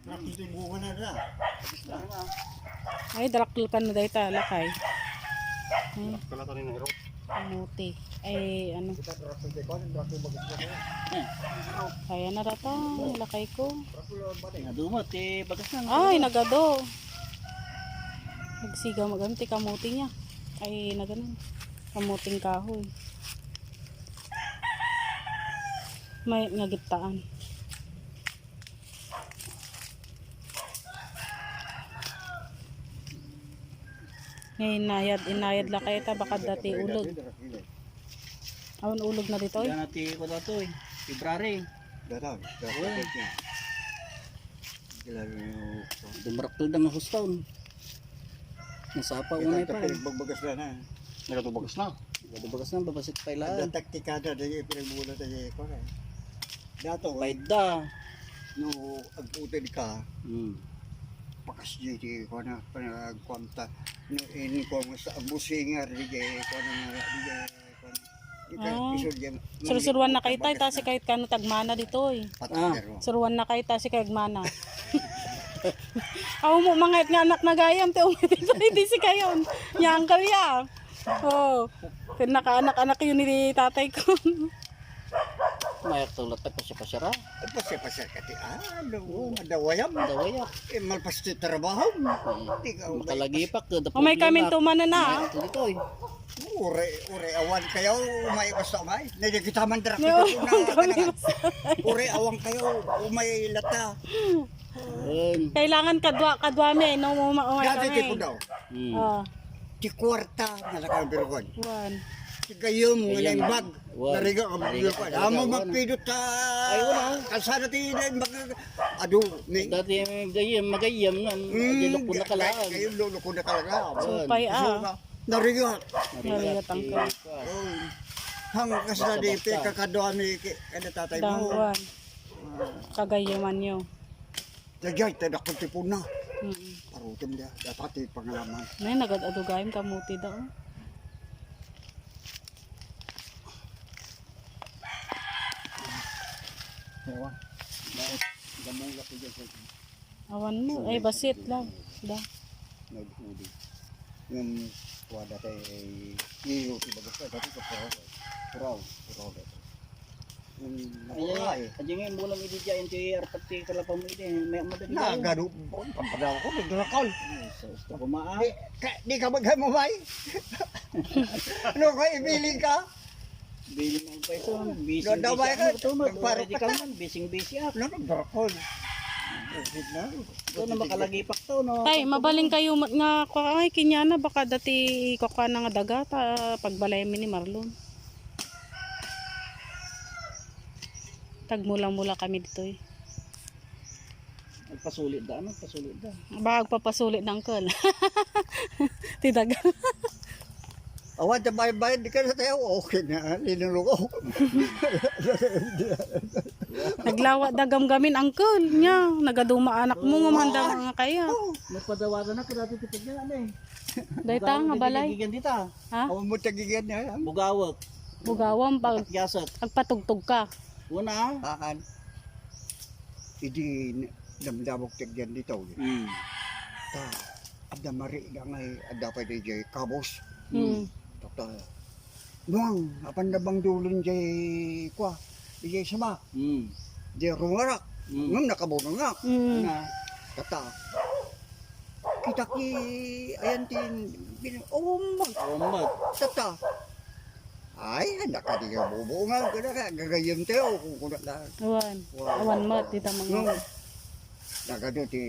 Nakitibungan na na. Ay, darakil ka na dahil talakay. Kalata rin na iro. Kamuti. Ay, ano. Kaya na rata. Lakay ko. Nadumot eh, bagas na. Ay, nagado. Nagsiga maganti kamuti niya. Ay, naganon. Kamuting kahoy. May nagitaan. Ngayon inayad la kayo ta baka dati ulog. Awan ulog na dito. Yan natin ko na to eh. February. Datang. Dumarak to ng hustaon. Nasapa unay pa. Pinagbagas na na. Nagatubagas na. Bagas na, babasit pa ilaan. Ang taktikada na yung pinagmula na yung ikaw na. Dato, Paida. no, agputin ka, Hmm. pakas dito ko na panagkwamta. No, ini ko sa busingar di ko na Surusuruan na kayo tayo tasi kahit kano tagmana dito eh. Suruan na kayo tasi kahit mana. Aw mo mga nga anak na gayam te dito hindi si kayon. Yang kaya. Oh. Pinaka-anak-anak yun ni tatay ko. Mayak tulad pa siya pasyara. Pasya ka ti ano, adawayam. Dawayak. Malpas ti trabaho. Di ka Makalagipak. Umay kami tumana na. Ito dito eh. ure awan kayo, umay basta umay. Nagkitaman drak No, na. Ure awan kayo, umay lata. Kailangan kadwa me no umay Dati ti kami. po daw. Ah, Ti kwarta nalakang birgon. one. Ti gayom ng bag. Wan. Nariga ang birgon. Amo magpidot ta. Ay, wala. Kalsada ti bag. Adu, ni. Dati magayam nga. Adilok ko na kalaan. Kayo lolo ko na kalaga. Supay Nariga. Narigatang ko. Hang kasna di pe kakadoan ni kada tatay mo. Dangwan. Kagayaman nyo. Dagay tadak ko ti puna. Mm. Parutim dia dapat ti pangalaman. Nay nagad-adugayim kamuti daw. Ewa. Gamong la pud sa Awan mo ay basit lang. Da. nagudi. Yung wada tay iyo ti bagas dati ko puraw. Ay, aja nga bulang idi dyan ti arpati kalapang mo idi. May madali. Nagado pampadal ko nagdrakal. Gusto ko maa. Di ka maghay mo bay. Ano ka ibiling ka? Bili mo pa ito. Busy. Dadaway ka. Ito mo. Nagparok Ready ka man. Busy up. Ano nagdrakal? Ito na makalagipak to no. Tay, mabaling kayo nga ay kinyana baka dati kuka na nga daga ta pagbalay mi ni Marlon. Tagmulang-mula kami dito eh. Nagpasulit da. Ano? Pasulit da. Baka papasulit ng kal. Tidaga. Awan ta bayad di ka na tayo. Okay na. Linuloko. Naglawa dagam-gamin angkol nya. Nagaduma anak mo nga manda nga kaya. Nagpadawagan na ko dati tipid na ano eh. Dayta nga balay. Gigan dita. Ha? Awan mo tagigan niya. Bugawak. Bugawam pag Yasat. pagpatugtog ka. Una. Haan. Idi damdamok tagyan dito. Ta. Ada mari nga ngay ada pa di jay kabos. Hmm. Takta. Nuang apan na bang dulon jay kwa. Di jay sama. Jay rungarak. Ngam nakabunong nga. Hmm. Na tata. Kita ki ayan tin umag Umat. tata. Ay, naka di ka bubungan ko na ka gagayam tayo kung kuna lang. Awan mat dita mga. Nagado ti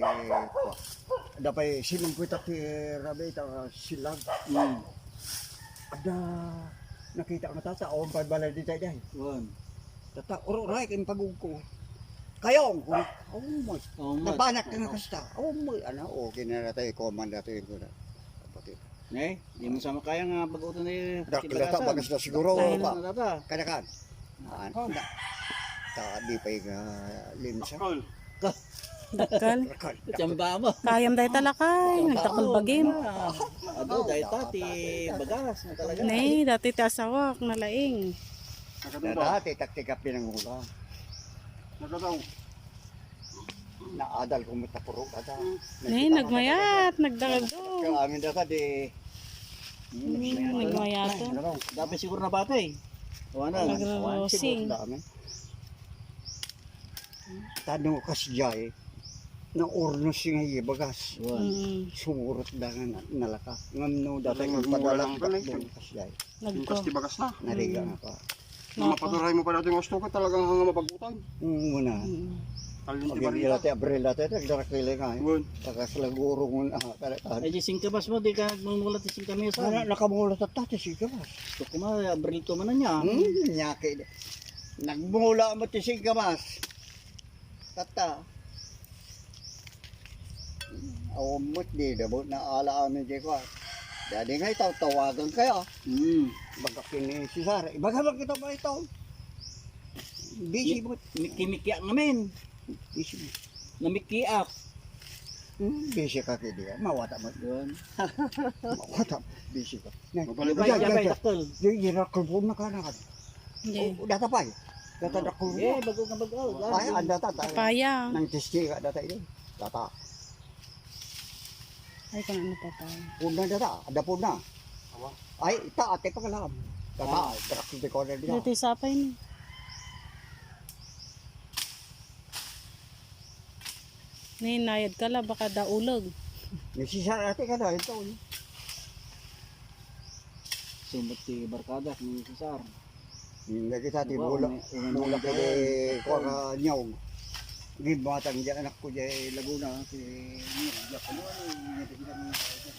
kwa. Dapay sinong kita ti rabe ta silag. Ada nakita nga tata o balay di tayo dahil. Tata uray kin pagugko. Kayong oh my. Napanak ka nga kasta. Oh my ana okay na tayo komanda tayo ko na. Eh, di mo sama kaya nga pag-uto ni Dakilata bagas na siguro pa. Nata. Kanakan. Na. Ta di pa nga limsa. Dakal. Chamba mo. Kayam day talakay. Nagtakal bagim. Ado dahil tati bagas na talaga. Nay, dati ti asawak na laing. Dati taktikap din ang hula. naadal ko matapuro data. Nagmayat, nagdagdo. Kaya amin data di Nagmayat. Dapat siguro na bata eh. Wala na. Nagrosing. dami. Tanong kasi jay na ornos nga bagas. Sumurot dangan nalaka. Ngam no data yung padalang doon kasi jay. Nagko. Pasti bagas na. Nariga nga pa. Mapaturay mo pa natin yung gusto ko talagang hanga mapagbutan. Muna. Kalyon ti Magiging barila. dati abril dati nagdarakili nga. Gun. Pagkaslaguro mo na talaga. Ay, di singkabas mo, di ka mumulat sa singkami sa. Nakamulat at tati siya ba? Gusto ko ma, abril to man na niya. Nyaki. Nagmula mo ti sigamas. Tata. Awamot di dabo na ala amin di ko. Jadi nga itaw tawagan kayo. Baga kini si Sara. Baga ba kita ba ito? Busy mo. Mikimikya ngamin. Busy mo. Namikiak. Busy ka kaya di. Mawata mo. Yun. Mawata. Busy ka. Mabalik Jabay, jabay, takol. Yung rakol po na ka na ka. Hindi. Data pa eh. Data rakol Eh, po. bago ka bago. Ay, ang data. Papaya. Nang testi ka data ito. Data. Ay, kanano papaya. Puna data. Ada puna. Ay, ita ate pa kalam. Data. Rakol di ko na dia. Dito sapay ni. Ninayad ka la, baka daulog. Nagsisara ate ka na. Ito. Sumbat si Barkada, si Cesar. Hindi kita ti Wow, mula. may- Mula ka di ko ka nyaw. Gibatang diyan anak ko di Laguna. Si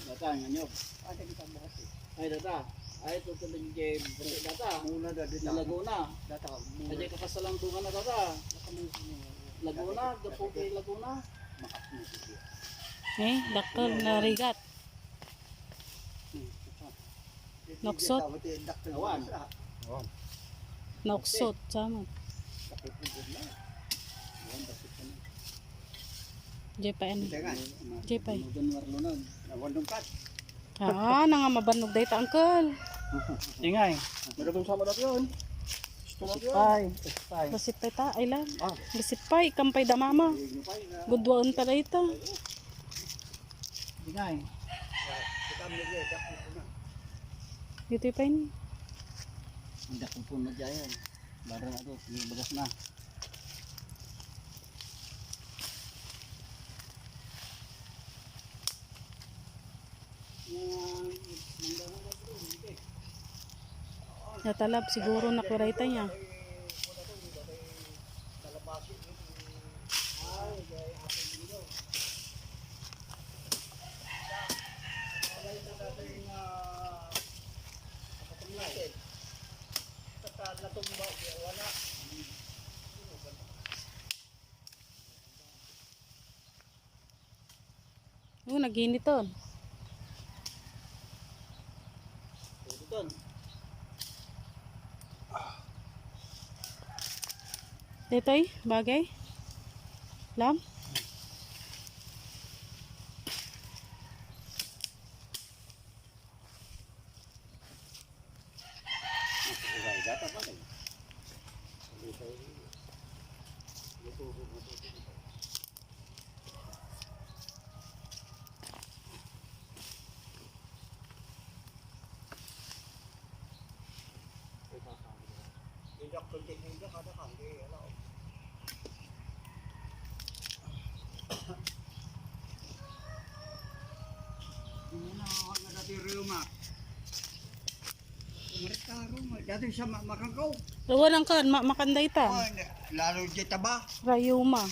Data, nga nyo. ate kita bukas eh. Ay, data. Ay, tutuloy kay data. Muna da di Sa Laguna. data. Ay, kakasalang tunga na data. Laguna, dapo kay Laguna. Dakol, narigat. Noksot. Awan. Nauksot, sama. Jepay ano? Jepay. Mudan warlunan. Nawandong kat. Nanga mabanog day ta, uncle. Ingay. Meron sama dati yun. Gusto natin yun. Ay, ay. Basipay ta, ay lang. Basipay, kampay da mama. Gudwaan ta na ito. Ingay. Dito pa ini. Hindi ko po na dyan. Bara na ito, bagas na. Natalab siguro na kurayta niya. Naginiton. Dito. Dito'y bagay. Lam. Dati sa makakaw. Walang kan, makanday ta. Lalo di taba. Rayuma.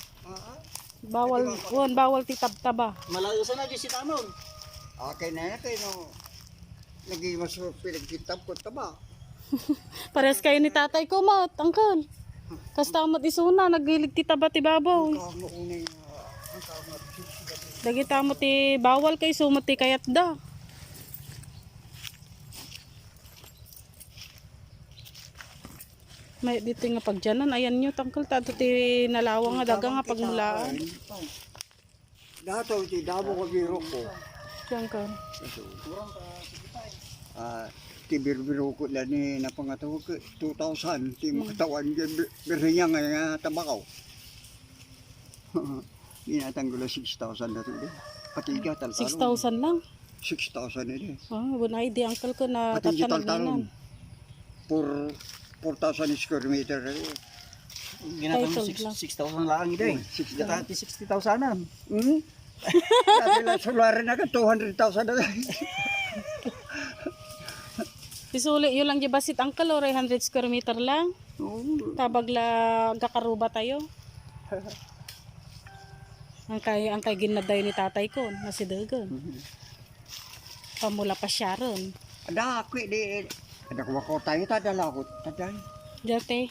Bawal titab-taba. Malayo sa na dyan si Tamon. Okay na yan kayo no. Naging mas pinagkitab ko taba. Pares kayo ni tatay ko, mat, angkal. Kastamat isuna, nagilig ti taba ti babaw. Kamuunay ang kamat. Dagita mo ti bawal kay sumot ti kayat da. May dito nga pagjanan, ayan nyo, tangkal, tato ti nalawang nga daga nga pagmulaan. Dato ti dabo ko biro ko. Diyan ka. Tibir-biro ko lang ni napangatawag ko 2,000. Ti makatawan dyan birnya nga tabakaw. Inatanggol 6,000 na ito. Patiga, taltalon. 6,000 lang. 6,000 na ito. Wala idea uncle ko na Patiga, tatanag taltalon. ninan. 4,000 square meter. Ginatang Titled lang. 6,000 lang ito eh. 6,000. Dati 60,000 Hmm? Dati lang sularin na ka, 200,000 na. Isuli yun lang di basit uncle or 100 square meter lang. Oo. Tabag la gakaruba tayo. Ang kay ginaday ni tatay ko na si Dagon. Pamula pa siya ron. Ada ako di. Ada ko ako tayo tadala ko. Taday. Dati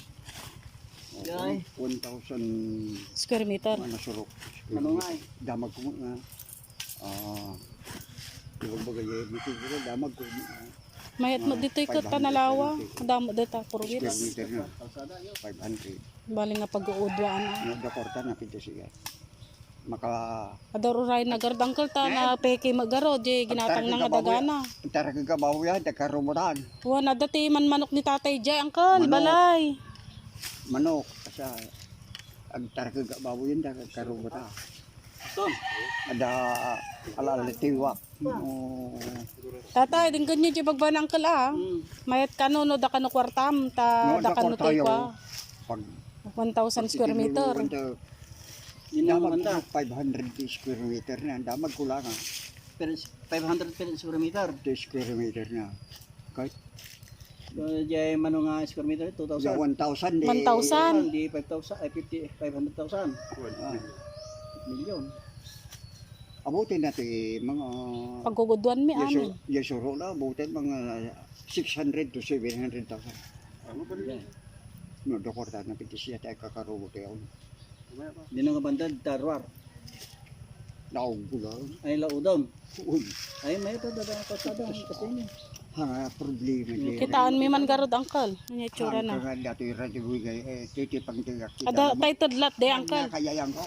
Yay. 1,000 square meter. surok. Ano nga eh. Damag ko nga. Yung bagay dito ko damag ko. Mayat mo dito ikot tanalawa. Damo dito puro Square wits. meter na. 500. Bali nga pag-uudwaan na. Nagdakorta na pito siya. Maka Ador uray na gardangkel ta na peke magaro di ginatang na nga dagana. tara ka bawo yan, nagkarumutan. Wa na dati man manok ni tatay jay uncle Manok. balay. Manok. Kasi ang tara ka bawo yan, nagkarumutan. Ton. Ada alalitiwa. Oh. Tatay din ganyan di bagban uncle ah. Mayat kano no da kano kwartam ta No, da kano dakor tayo. pa. Pag 1,000 square meter. Yun ang Damag maganda. 500 square meter na. Damag ko lang. Pero 500 per square meter. 2 square meter na. Kahit Jay mano nga square meter 2,000. 1,000 di. 1,000. Di 5,000 ay 500,000. Milyon. Abutin natin mga Pagguguduan mi amin. yasuro na. Abutin mga 600 to 700,000. No, dokorta na piti siya tayo kakarobo tayo. Di na nga bandad tarwar. Naog ko lang. Ay laudon. Uy, Ay may ito dadang pasada kasi niya. hanga problema niya. Kitaan mi man garod uncle. Ano itsura na. Hanga dati radyo titipang tigak. Ada titled lot de uncle. Kaya yan ko.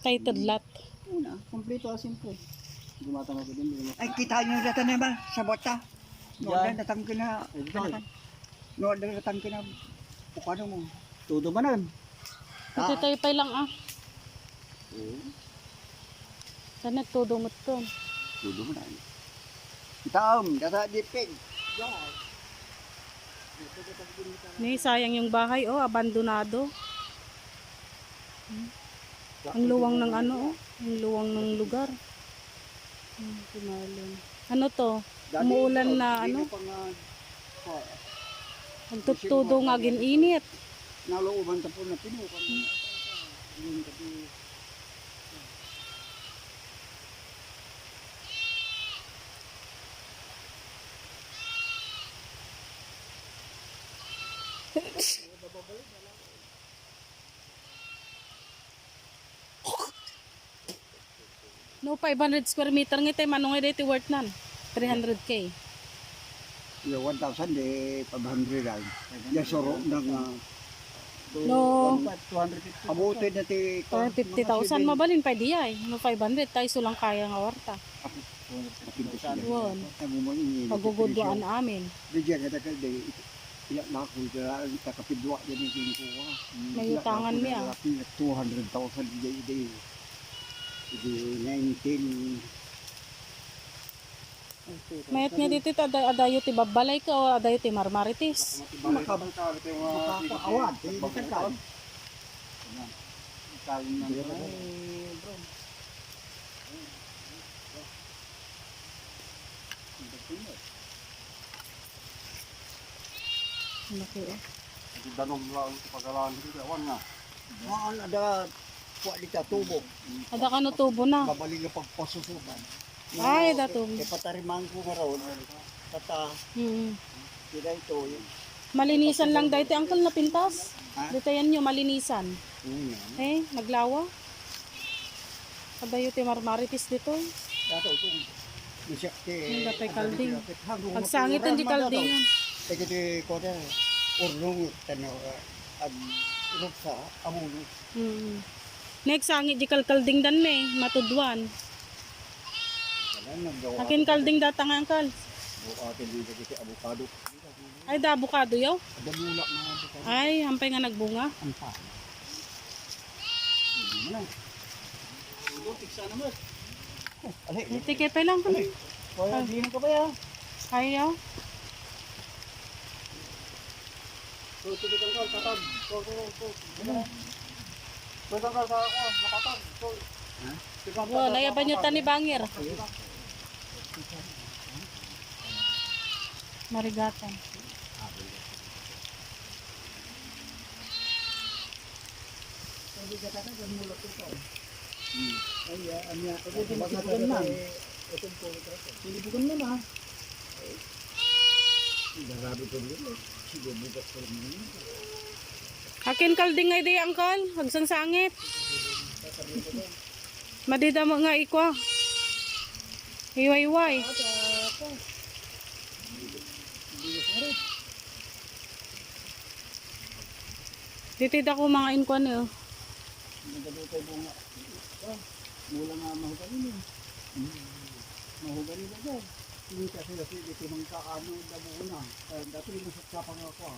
Titled lot. Una, kompleto asin po. Gumatang ako din. Ay, kita nyo data na ba? Sa bota. No, Yan. datang ka na. No, datang ka na. Pukano mo. Todo manan. Ito tayo pa lang ah. Sana todo mo to. Dudo mo na. Kita data dipig. May sayang yung bahay oh, abandonado. Ang luwang ng ano oh, ang luwang ng lugar. Kumaling. Ano to? Umuulan na ano? Magtutudo nga gininit. Nalooban sa po na pinukan. Yung tapi No 500 square meter nga tayo manong dito worth nan. 300k. yung 1,000 di 500 lang. Yung suro ng No 250. abutin na ti 50,000 mabalin pa di ay. No 500 tayo sulang kaya nga warta. Yun. Pagugudwaan amin. Bigyan ka takal di iyak na ako ang takapidwa din yung kinukuha. May utangan niya. 200,000 di 19 Mayat nga dito adayo ti babalay ka o adayo ti marmaritis. makakaawad. Okay, oh. Danom lang sa pagalaan dito. Awan nga. Maan ada kuha dito tubo. Ada ka no tubo na. Babalik na pagpasusukan. Ay, dato. Ipatariman ko karon. Tata, sila ito. Malinisan lang dahil uncle na pintas. Ha? Dito yan yung malinisan. Eh, naglawa. Adayo ti marmaritis dito. Dato ito. Ang datay kalding. Pagsangitan di kalding. Ito ko na urong tanaw ag urong sa amuno. Next sangit di kalding dan me, matudwan. Wala naggawa. Akin kalding datang uncle. Atin dito kasi avocado. Ay, da avocado yaw. Ada bulak na avocado. Ay, hampay nga nagbunga. Ang pa. Butik sana mo. Ali, Tikit pa lang. Kaya di mo ka ba ya? Ayaw. So, sige tangkal, tatag. So. So, tangkal sa ako, nakatag. So, Wow, layaban nyo tani bangir. Marigatan. Ay, anya. Pagod din sibugan man. Sibugan man ah. Grabe ko dito. Sige, bukas ko rin. Akin kalding ay di angkol. Hagsang sangit. Madida mo nga ikwa. Iway-iway. Ditid ako mga inkwan eh. Nagdadutay bunga. Mula nga mahugani mo. Mahugani ba ba? Hindi kasi dito nung kaano dabo na. Dati yung sa pangako.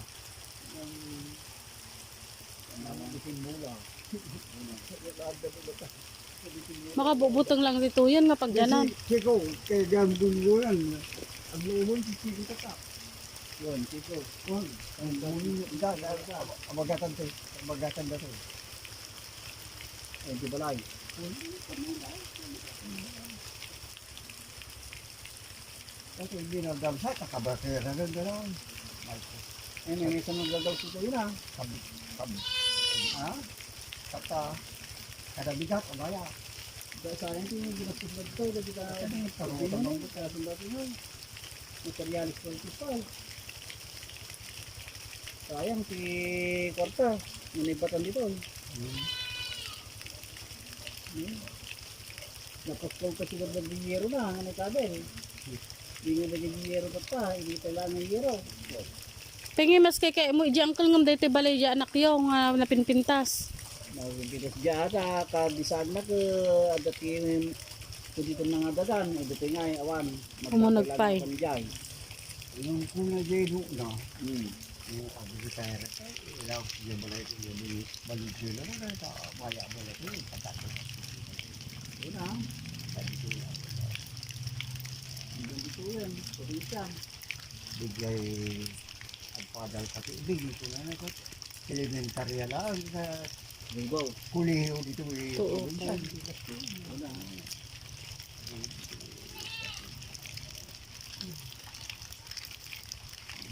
Ang bitin mula. Makabubutong lang dito yan nga pagdanan. Chiko, kaya gambong mo yan. Ang luumon si Chiko Tata. Yun, Chiko. Yun, ang luumon. Amagatan to. Amagatan na to. Ay, di balay. Kasi hindi na damsat, nakabakera na gano'n. Ay, may isang maglagaw sa yun ah. Ha? Kata, kada bigat, abaya. Dahil sa akin, yung ginastos na ito, dahil ka Tarutan mo. kaya sundati yun. Materialis ko ito pa. Sayang si Korta, nanibatan dito. Napaskol ka siguro ng biyero na, ang kabel. Hindi nga naging biyero pa, hindi pala ng biyero. Pengi mas kay mo iji angkol ngam daytoy balay ja anak yo nga napinpintas. Nabibilis dyan ata, kadisaan na ka, adat yung dito na nga dagan, ay dito nga yung awan. Umunod pa eh. Yung kuna jay na. Yung abi ko tayo. Ilaw, yung balay ko, yung balik sila na ta maya balay ko, patato. Yun ah. Hanggang dito yan, probinsya. Bigay ang padal pati ibig ko na ko. Elementarya lang sa Linggo. kuliho dito eh. Oo. Yun ah.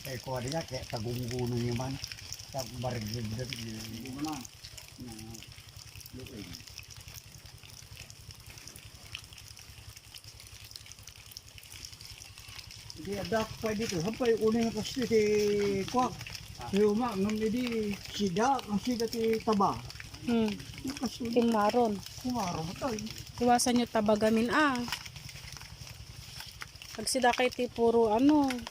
Kaya ko niya kaya tagungguno niyo man. Sa barigid na Hindi mo na. Na luwin. Hindi adak pa dito. Sampay unin na kasi si Kwak. Yung ma, ngam hindi sida, ang sida ti taba. Kasi Tingmaron. kumaro mo tayo. Iwasan nyo tabagamin Pag sida kay ti puro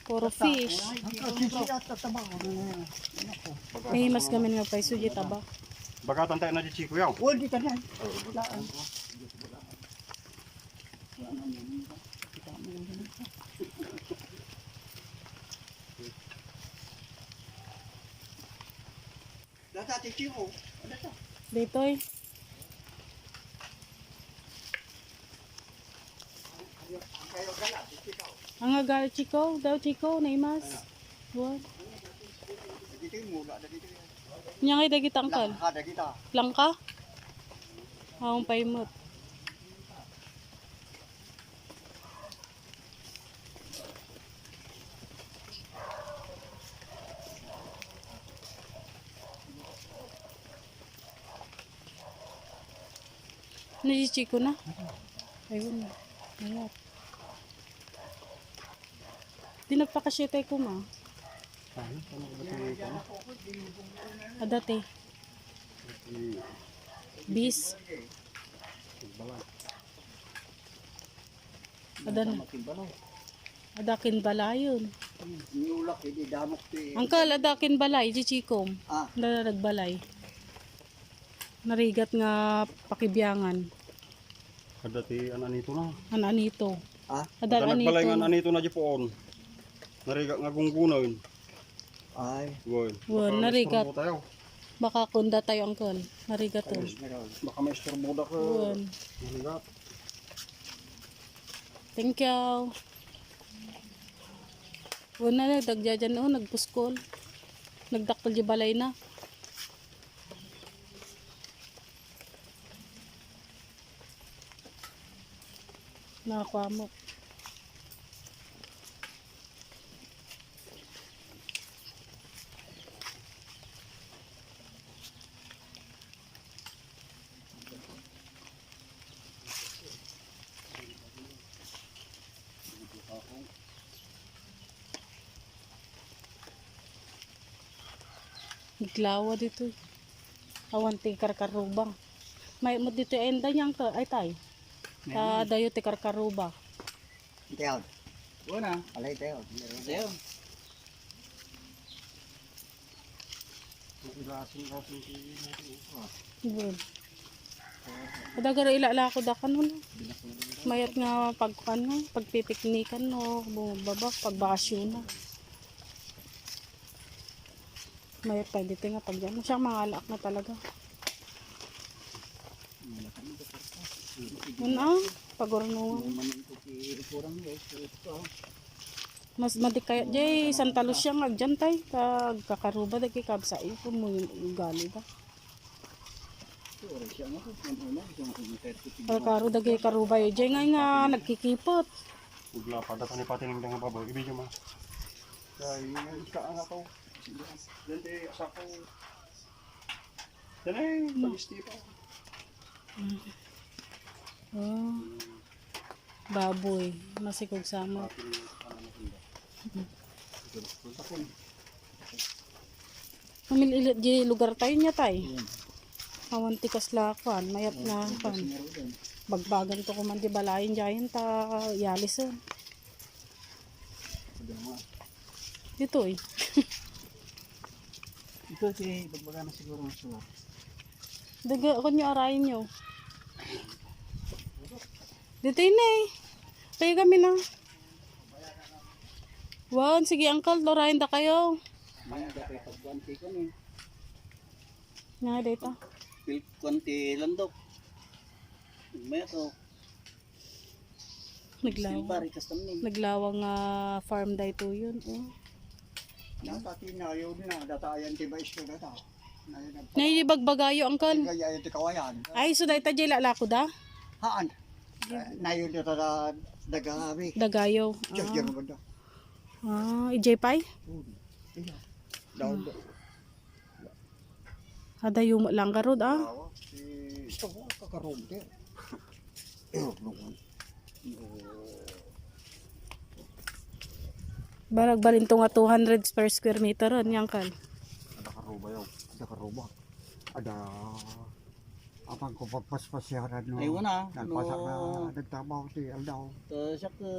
puro fish. Ang kasi sida tataba. Ano ko. May mas gamin nga pa suji taba. bagatan tayo na di Chico yaw. Wala di ka na. Data ti Chico. Ditoy. Kayo gala, Chico. Ang agal chiko, daw chiko na imas. What? Dito yung mula, dito yung Nya ngay dagit angkal. Ada kita. Langka? Akong paimot. Nasi-chiko na? Ayun na. Ayan. Di nagpakasyetay ko ma. Adate. Bis. Adan. Adakin balayon. Niulak, hindi damok ti. Angkal, adakin balay, chichikom. Ah. Nagbalay. Narigat nga pakibyangan. Kada ti anito na. Anito. Ah? Adal Kada nagbalay nga anito. anito na di poon. Nariga nga gunggunaw yun. Ay. Goy. Won, narigat. Tayo. Baka kunda tayo angkol. Marigato. Ayos na raw. Baka may istorboda ka. Uwan. Mahirap. Thank you. Una na, dagjajan o, nagpuskol. Nagdakpal di balay na. Nakakuha mo. Naglawa dito. Awan ti karkarubang. May mo dito enda niyang to ay tay. Ta dayo ti karkaruba. Tiyaw. Una, Alay tiyaw. sa'yo. Good. Adagara ilala ko da kanon. Mayat nga pagkuan no, pagpipiknikan no, bumababa pagbakasyon na. Mayat tayo dito nga pag dyan. Siya mga alak na talaga. Ano? Pagornungan. Kurang guys. Ito. Mas madik kaya jay Santa Lucia nga dyan tay. Kakaruba dagi kabsai po mo yung ugali ba. Ito siya nga. Una, ito nga. Kalkaro dagi karuba yun. Jay nga nagkikipot. Ugla pa. Dapat ni patining nga baboy. Ibigyo ma. Kaya yung iska ang ako. Dan di asa ko. Dan ay pag-isti pa. Oh. Baboy. Masikog sama. Pamililit di lugar tayo niya tay. Awan tikas lakwan. Mayat na pan. Bagbagan to kuman di balayin dyan ta yalison. Dito eh. Ito si bagbaga na siguro ng suwak. Daga ako nyo arayin nyo. Dito yun eh. Kaya kami na. Wow, sige uncle, lorahin da kayo. May dapat pagkuanti ko ni. Nga dito. Kuanti landok. May ito. Naglawang. Silbari kastamin. Naglawang farm dito yun. Oh. Natati na yun na. Datayan ti ba isto data. Naibagbagayo uncle. Gaya ito kawayan. Ay, so dahil tayo lako da? Haan. Nayon ito na dagami. Dagayo. Diyan mo ba? Ijay pay? Daon. Hadayo mo lang karod Ito ko kakarumte. Balagbalin to nga 200 per square meter ron, yang kal. Ada karuba yun. Ada karuba. Ada apang ko pagpaspasyaran no. Ay wala. Nagpasa na nagtabaw ti Aldaw. Siya ka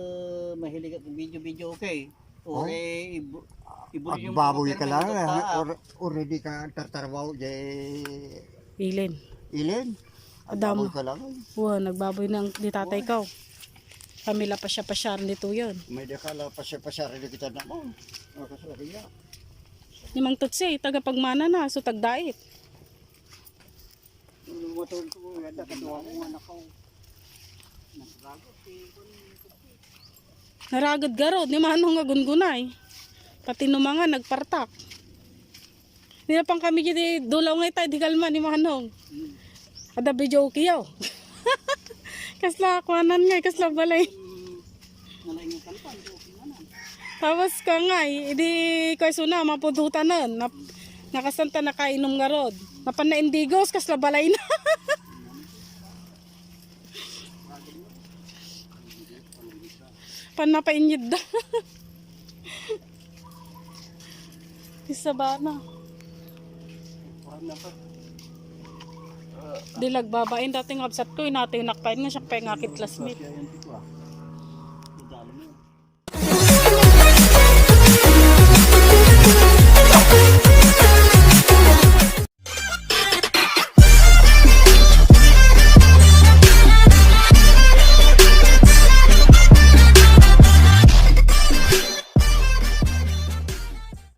mahilig at video okay. Oh. Okay, iburi yung Agbaboy ka lang. mga Already ka tartarbaw jay Ilin. ilin. Adam. Agbaboy ka lang. Wow, nagbaboy ng di tatay ko. Pamila pa siya pasyar nito yun. May dekala pasya rin kita na mo. Kasalabi niya. Nimang tutsi, tagapagmana na, so tagdait. Matulog ko. Ganda katuwa mo anak ko. Naragad garod, ni manong nga gungunay. Pati no mga nagpartak. Hindi na pang kami kiti dulaw ngay tayo, di kalma ni manong. Ada video kiyaw. Kasla kuanan ngay, kasla balay. Tapos ka ngay, hindi ko suna, mapudutan nun. Nakasanta nakainom nga rod. Napanaindigos, kasla balay na. Panapainid da. Isa ba na? Dilag babain dating absat ko, natin nakpain nga siya pa yung akit classmate. Kaya yan dito